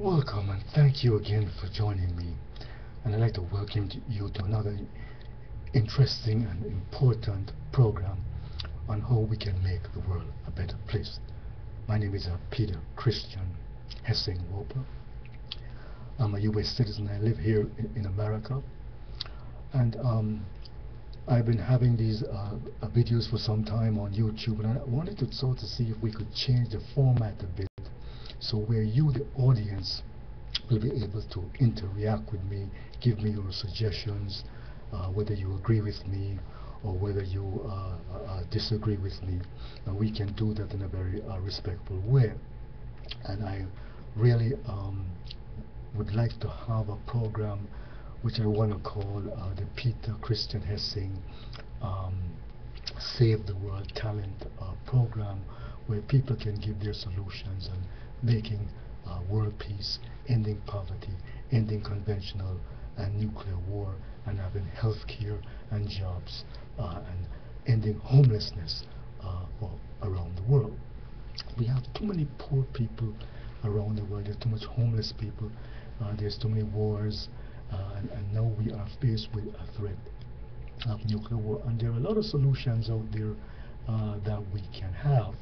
Welcome and thank you again for joining me. And I'd like to welcome you to another interesting and important program on how we can make the world a better place. My name is Peter Christian Hessing Woper. I'm a U.S. citizen. I live here in America. And I've been having these videos for some time on YouTube, and I wanted to sort of see if we could change the format a bit, so where you, the audience, will be able to interact with me, give me your suggestions, whether you agree with me or whether you disagree with me, and we can do that in a very respectful way. And I really would like to have a program which I want to call the Peter Christian Hessing Save the World Talent program, where people can give their solutions on making world peace, ending poverty, ending conventional and nuclear war, and having health care and jobs, and ending homelessness around the world. We have too many poor people around the world. There's too much homeless people. There's too many wars, and now we are faced with a threat of nuclear war. And there are a lot of solutions out there that we can have.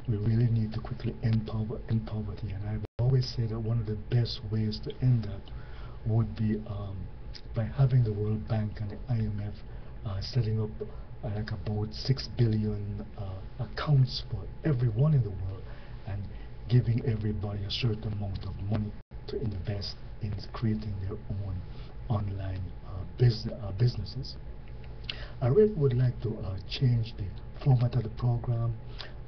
We really need to quickly end poverty, and I've always said that one of the best ways to end that would be by having the World Bank and the IMF setting up like about 6 billion accounts for everyone in the world, and giving everybody a certain amount of money to invest in creating their own online businesses. I really would like to change the format of the program.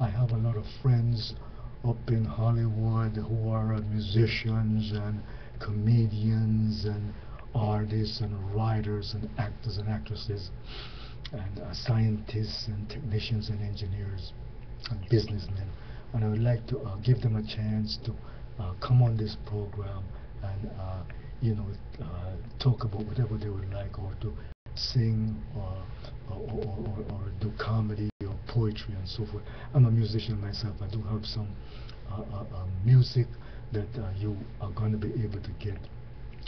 I have a lot of friends up in Hollywood who are musicians and comedians and artists and writers and actors and actresses and scientists and technicians and engineers and businessmen, and I would like to give them a chance to come on this program and talk about whatever they would like, or to sing or do comedy or poetry and so forth. I'm a musician myself. I do have some music that you are going to be able to get.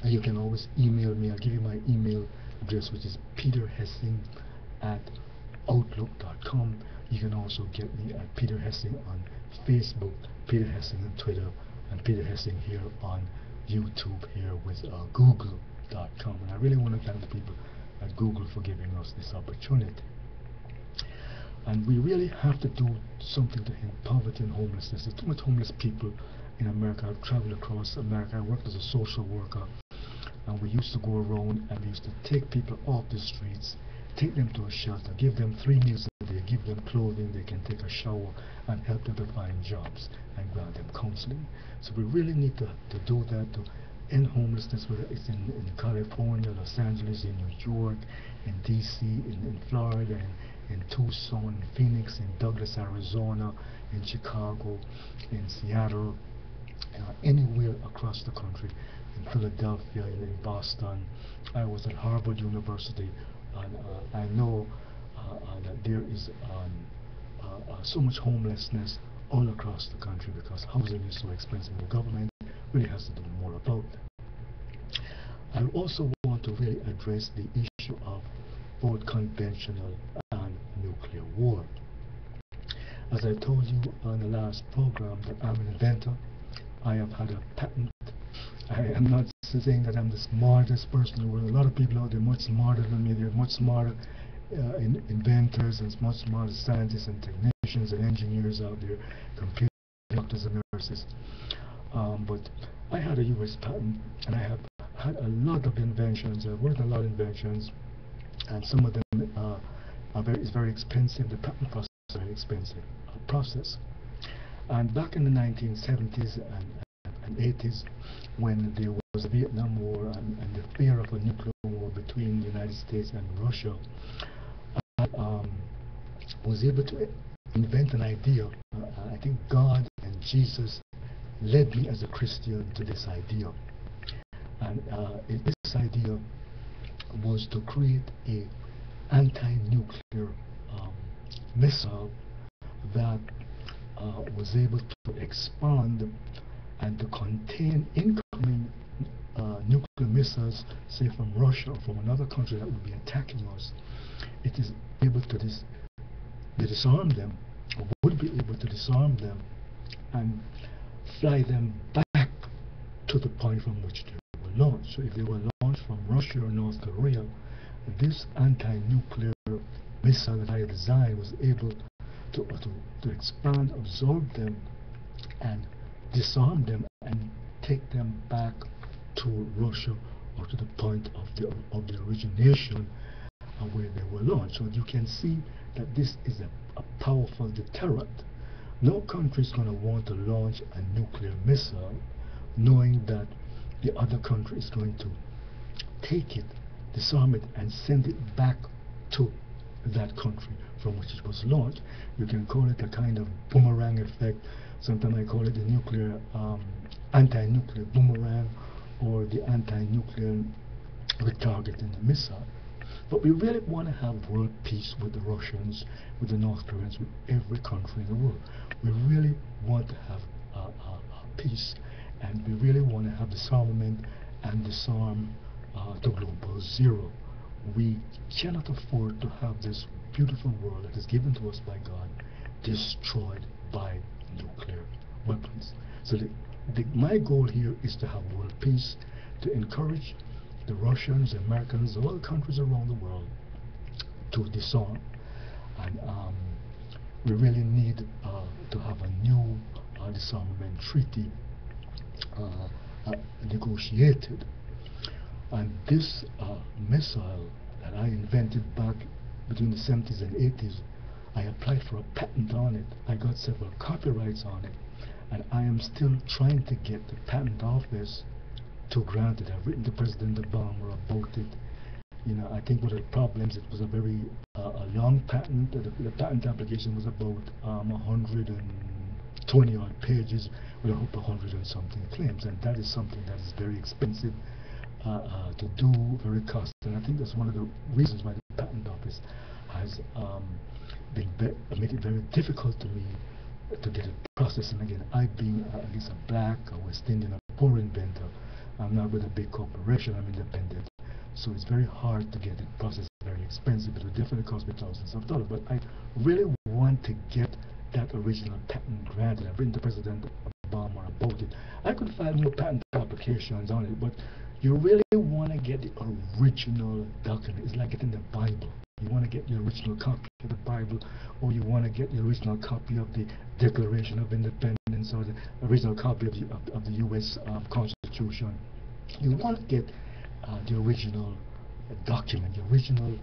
And you can always email me. I'll give you my email address, which is peterhessing@outlook.com. You can also get me at Peter Hessing on Facebook, Peter Hessing on Twitter, and Peter Hessing here on YouTube here with Google.com. And I really want to thank the people at Google for giving us this opportunity. And we really have to do something to end poverty and homelessness. There's too much homeless people in America. I've traveled across America. I worked as a social worker, and we used to go around and we used to take people off the streets, take them to a shelter, give them 3 meals a day, give them clothing, they can take a shower, and help them to find jobs and grant them counseling. So we really need to do that, to end homelessness, whether it's in California, Los Angeles, in New York, in DC, in Florida, in Tucson, in Phoenix, in Douglas, Arizona, in Chicago, in Seattle, anywhere across the country, in Philadelphia, in Boston. I was at Harvard University, and I know that there is so much homelessness all across the country because housing is so expensive. The government really has to do more about that. I also want to really address the issue of both conventional and nuclear war. As I told you on the last program, that I'm an inventor. I have had a patent. I am not saying that I'm the smartest person in the world. A lot of people out there are much smarter than me. They're much smarter inventors and much smarter scientists and technicians and engineers out there, computer doctors and nurses. But I had a U.S. patent, and I have had a lot of inventions. I've worked on a lot of inventions, and some of them is very expensive. The patent process is a very expensive process. And back in the 1970s and 80s, when there was the Vietnam War and the fear of a nuclear war between the United States and Russia, I was able to invent an idea. I think God and Jesus led me as a Christian to this idea. And this idea was to create a anti-nuclear missile that was able to expand and to contain incoming nuclear missiles, say from Russia or from another country that would be attacking us. It is able to disarm them, or would be able to disarm them and fly them back to the point from which they were launched. So if they were launched from Russia or North Korea, this anti-nuclear missile that I designed was able to expand, absorb them, and disarm them and take them back to Russia or to the point of the origination where they were launched. So you can see that this is a powerful deterrent. No country is going to want to launch a nuclear missile knowing that the other country is going to take it, disarm it, and send it back to that country from which it was launched. You can call it a kind of boomerang effect. Sometimes I call it the nuclear anti-nuclear boomerang, or the anti-nuclear retargeting the missile. But we really want to have world peace with the Russians, with the North Koreans, with every country in the world. We really want to have peace, and we really want to have disarmament and disarm the global zero. We cannot afford to have this beautiful world that is given to us by God destroyed by nuclear weapons. So my goal here is to have world peace, to encourage the Russians, the Americans, all the countries around the world to disarm. And we really need to have a new disarmament treaty negotiated. And this missile that I invented back between the 70s and 80s, I applied for a patent on it. I got several copyrights on it, and I am still trying to get the patent office to grant it. I've written to President Obama about it. You know, I think one of the problems, it was a very long patent. The patent application was about 120 odd pages with a hope 100 and something claims, and that is something that is very expensive to do, very costly. And I think that's one of the reasons why the patent office has made it very difficult to me to get it processed. And again, I being I guess a black, a West Indian, a poor inventor, I'm not with a big corporation, I'm independent. So it's very hard to get it processed, very expensive. It will definitely cost me thousands of dollars. But I really want to get that original patent granted. I've written to President Obama about it. I could file more patent applications on it, but you really want to get the original document. It's like getting the Bible. You want to get the original copy of the Bible, or you want to get the original copy of the Declaration of Independence, or the original copy of the U.S. Constitution. You want to get the original document, the original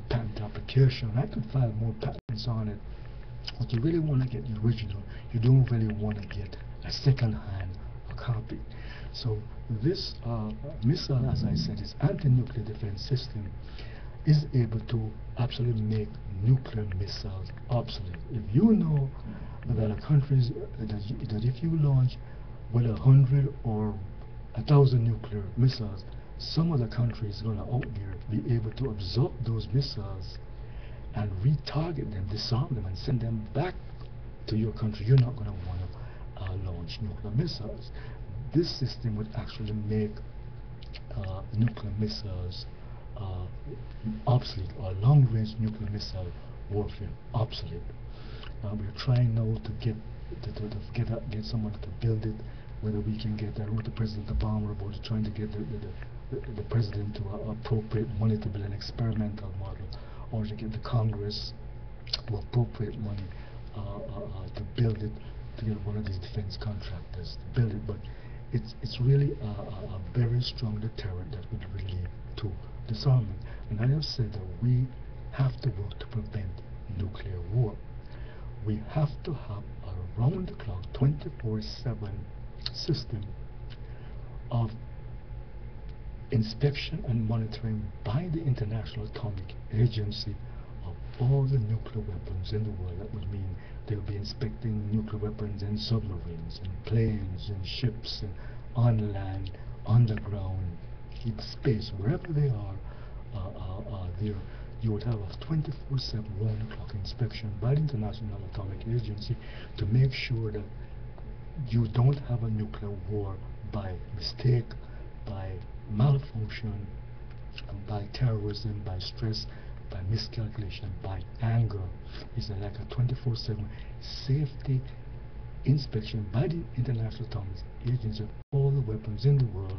patent application. I could file more patents on it, but you really want to get the original. You don't really want to get a second-hand copy. So this missile, as I said, is anti-nuclear defense system, is able to absolutely make nuclear missiles obsolete. If you know that a country that if you launch with 100 or 1,000 nuclear missiles, some other country is going to out there be able to absorb those missiles and retarget them, disarm them, and send them back to your country. You're not going to want to launch nuclear missiles. This system would actually make nuclear missiles obsolete, or long-range nuclear missile warfare obsolete. We're trying now to get someone to build it. Whether we can get, I wrote to President Obama about trying to get the president to appropriate money to build an experimental model, or to get the Congress to appropriate money to build it, to get one of these defense contractors to build it. But it's really a very strong deterrent that would lead to disarmament. And I have said that we have to work to prevent nuclear war. We have to have a round-the-clock, 24/7 system of inspection and monitoring by the International Atomic Agency of all the nuclear weapons in the world. That would mean they'll be inspecting nuclear weapons in submarines, in planes, in ships, and on land, underground, in space, wherever they are. There you would have a 24/7 round-the-clock inspection by the International Atomic Agency to make sure that you don't have a nuclear war by mistake, by malfunction, by terrorism, by stress, by miscalculation, by anger. It's like a 24/7 safety inspection by the International Atomic Agency of all the weapons in the world,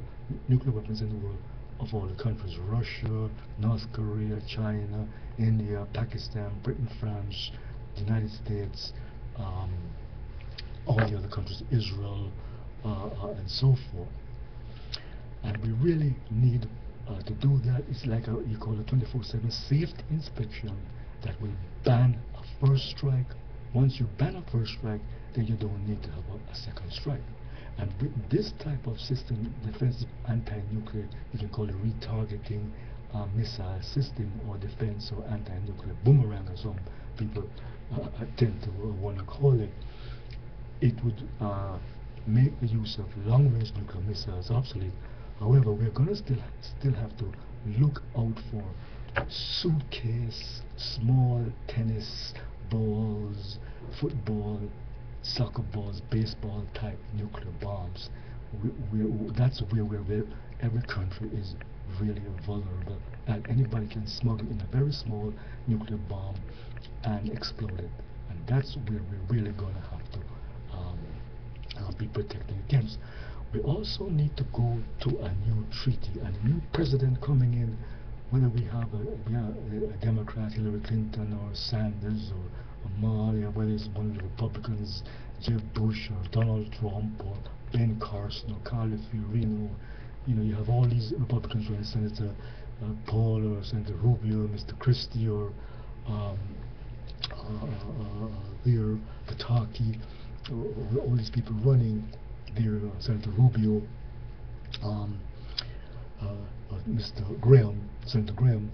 nuclear weapons in the world, of all the countries: Russia, North Korea, China, India, Pakistan, Britain, France, the United States, all the other countries, Israel, and so forth. And we really need to do that. It's like you call it 24/7 safety inspection that will ban a first strike. Once you ban a first strike, then you don't need to have a second strike. And with this type of system, defensive anti-nuclear, you can call it retargeting missile system, or defense or anti-nuclear boomerang, as some people tend to want to call it. It would make the use of long-range nuclear missiles obsolete. However, we're going to still have to look out for suitcase, small tennis balls, football, soccer balls, baseball type nuclear bombs. That's where every country is really vulnerable, and anybody can smuggle in a very small nuclear bomb and explode it. And that's where we're really going to have to be protected against. We also need to go to a new treaty, and a new president coming in, whether we have a Democrat, Hillary Clinton, or Sanders, or Amalia, whether it's one of the Republicans, Jeb Bush, or Donald Trump, or Ben Carson, or Carly Fiorina. You have all these Republicans, like Senator Paul, or Senator Rubio, Mr. Christie, or there, Pataki, all these people running there, Senator Rubio, Mr. Graham, Senator Graham.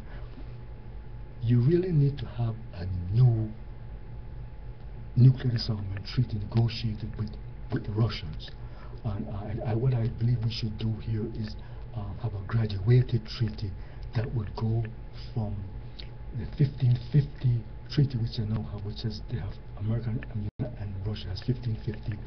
You really need to have a new nuclear disarmament treaty negotiated with the Russians. And what I believe we should do here is have a graduated treaty that would go from the 1550 treaty, which they now have, which says they have America and Russia has 1550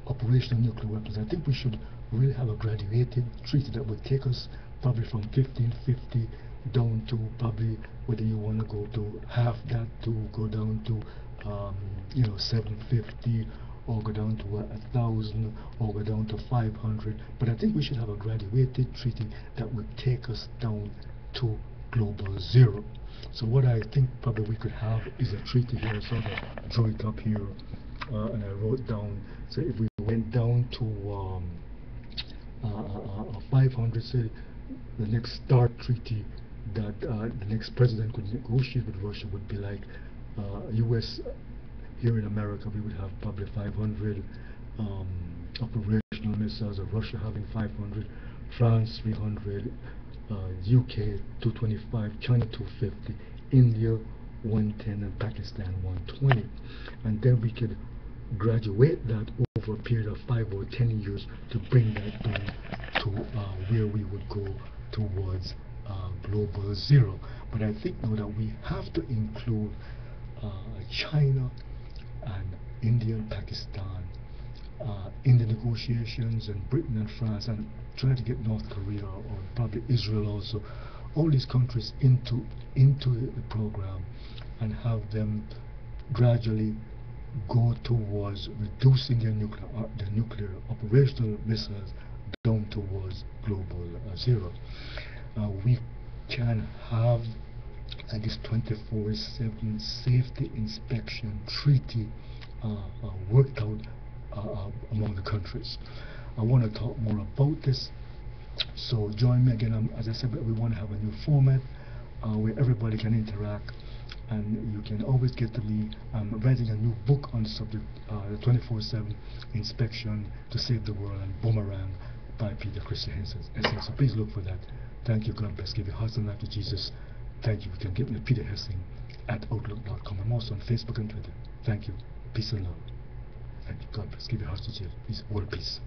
operational nuclear weapons. I think we should really have a graduated treaty that would take us probably from 1550 down to probably, whether you want to go to half that, to go down to 750, or go down to 1,000, or go down to 500. But I think we should have a graduated treaty that would take us down to global zero. So what I think probably we could have is a treaty here. So I drew it up here, and I wrote down. So if we went down to 500, say the next START treaty that the next president could negotiate with Russia would be like U.S. Here in America, we would have probably 500 operational missiles, of Russia having 500, France 300, UK 225, China 250, India 110, and Pakistan 120. And then we could graduate that over a period of 5 or 10 years to bring that down to where we would go towards global zero. But I think now that we have to include China and India and Pakistan in the negotiations, and Britain and France, and try to get North Korea, or probably Israel also, all these countries into the program, and have them gradually go towards reducing their nuclear operational missiles down towards global zero. We can have this 24/7 safety inspection treaty worked out among the countries. I want to talk more about this, so join me again. As I said, we want to have a new format where everybody can interact, and you can always get to me. I'm writing a new book on the subject, the 24/7 inspection to save the world, and Boomerang by Peter Christiansen. So please look for that. Thank you. God bless. Give your hearts and life to Jesus. Thank you. You can get me at Peter Hessing at Outlook.com. I'm also on Facebook and Twitter. Thank you. Peace and love. Thank you. God bless. Give your hearts to Jesus. Peace. World peace.